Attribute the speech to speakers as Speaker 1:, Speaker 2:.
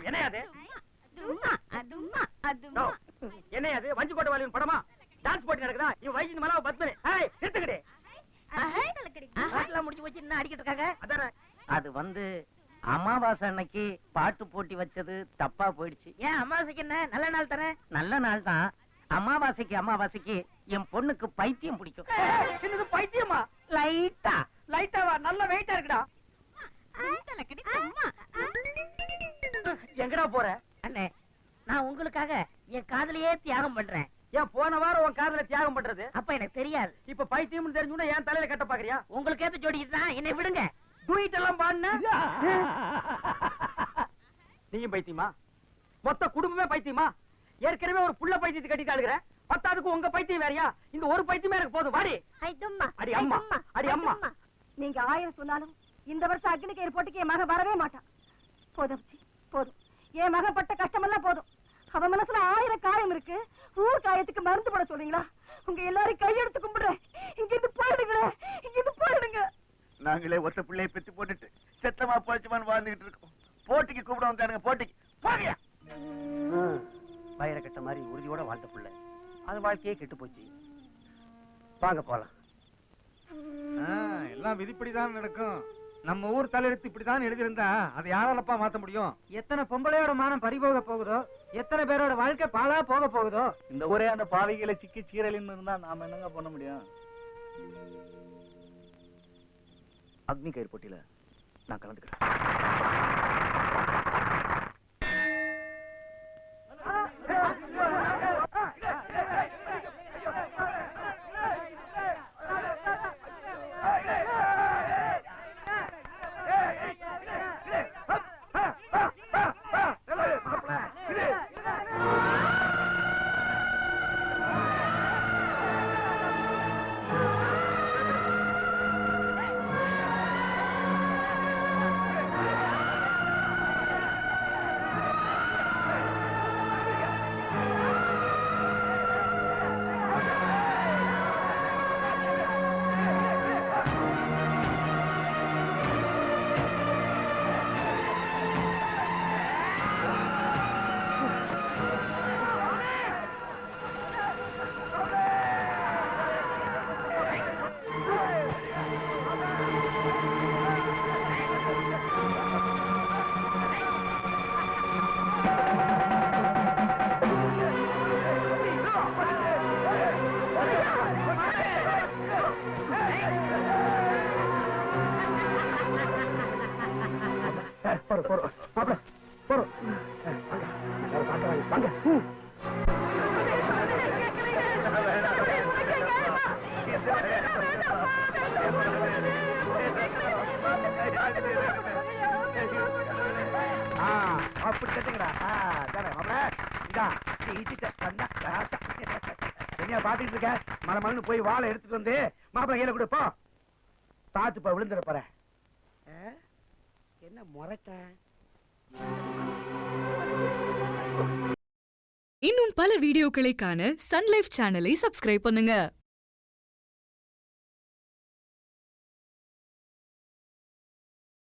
Speaker 1: என்னையாது என்னையாது வஞ்சி கோட்டை வாலிபன் படமா டான்ஸ் போட்டி நடக்குதா இவன் வயசு மேல பத்மனி நிறுத்துக்கிட்டே முடிச்சு வச்சு என்ன அடிக்கிட்டு இருக்காங்க அதானே
Speaker 2: அது வந்து அமாவாசை அன்னைக்கு பாட்டு போட்டி வச்சது தப்பா போயிடுச்சு.
Speaker 1: ஏன் அமாவாசைக்கு என்ன நல்ல நாள் தானே?
Speaker 2: நல்ல நாள் தான். அமாவாசைக்கு என் பொண்ணுக்கு பைத்தியம் பிடிக்கும்.
Speaker 1: சின்னது பைத்தியமா?
Speaker 2: லைட்டா
Speaker 1: லைட்டாவா? நல்ல வெயிட்டா இருக்குடா. எங்கடா போற?
Speaker 2: அண்ணே, நான் உங்களுக்காக என் காதலையே தியாகம் பண்றேன்.
Speaker 1: ஏன் போன வாரம் உன் காதல தியாகம் பண்றது?
Speaker 2: அப்ப எனக்கு தெரியாது.
Speaker 1: இப்ப பைத்தியம்னு தெரிஞ்சுன்னா ஏன் தலையில கட்ட பாக்குறியா?
Speaker 2: உங்களுக்கு ஏத்த ஜோடிக்கிட்டு தான் என்னை விடுங்க.
Speaker 1: டூயிட் எல்லாம் பாடுன நீயும் பைத்தியமா? மொத்த குடும்பமே பைத்தியமா? ஏற்கனவே ஒரு புள்ள பைத்தியத்தை கட்டிட்டு அழுகிற, பத்தாதுக்கு உங்க பைத்தியம் வேறையா? இந்த ஒரு பைத்தியமே எனக்கு போதும். வாடி. அடி அம்மா, அடி அம்மா.
Speaker 3: நீங்க 1000 சொன்னாலும் இந்த வருஷம் அக்னிக்கயிறு போட்டிக்கு என் மகன் வரவே மாட்டான். போதும் போதும், என் மகன் பட்ட கஷ்டமெல்லாம் போதும். அவன் மனசுல 1000 காயம் இருக்கு. ஊர் காயத்துக்கு மருந்து போட சொல்றீங்களா? உங்க எல்லாரும் கையெடுத்து கும்பிடுறேன். இங்க இருந்து போயிடுங்களேன், இங்க இருந்து போயிடுங்க.
Speaker 4: நாங்களே ஒத்த பிள்ளையை பெற்று போட்டுட்டு செத்தமா போச்சுமான்னு வாழ்ந்துகிட்டு இருக்கோம். போட்டிக்கு கூப்பிட வந்தானுங்க. போட்டிக்கு போறியா?
Speaker 1: வயிற கட்ட மாதிரி உறுதியோட வாழ்ந்த புள்ள அது வாழ்க்கையே கெட்டு போச்சு. வாங்க போலாம்.
Speaker 5: எல்லாம் விதிப்படிதான் நடக்கும். நம்ம ஊர் தலையெழுத்து இப்படிதான் எழுதியிருந்தா அதை யாராலப்பா மாத்த முடியும்?
Speaker 1: எத்தனை பொம்பளையோட மானம் பறிபோக போகுதோ, எத்தனை பேரோட வாழ்க்கை பாலா போக போகுதோ.
Speaker 4: இந்த ஊரே அந்த பாவிகளை சிக்கி சீரலின்னு இருந்தா நாம என்னங்க பண்ண முடியும்? அக்னி கயிறு போட்டியில நான் கலந்துக்கிறேன். அப்படி கட்டுங்கடா. பாத்துட்டு இருக்க மலமலன்னு போய் வாழை எடுத்துட்டு வந்து மாப்பிள கையில கொடுப்போம். பாத்துப்பா விழுந்துட போற.
Speaker 1: என்ன முறைக்க?
Speaker 6: இன்னும் பல வீடியோக்களை காண சன் லைஃப் சேனலை சப்ஸ்கிரைப் பண்ணுங்க.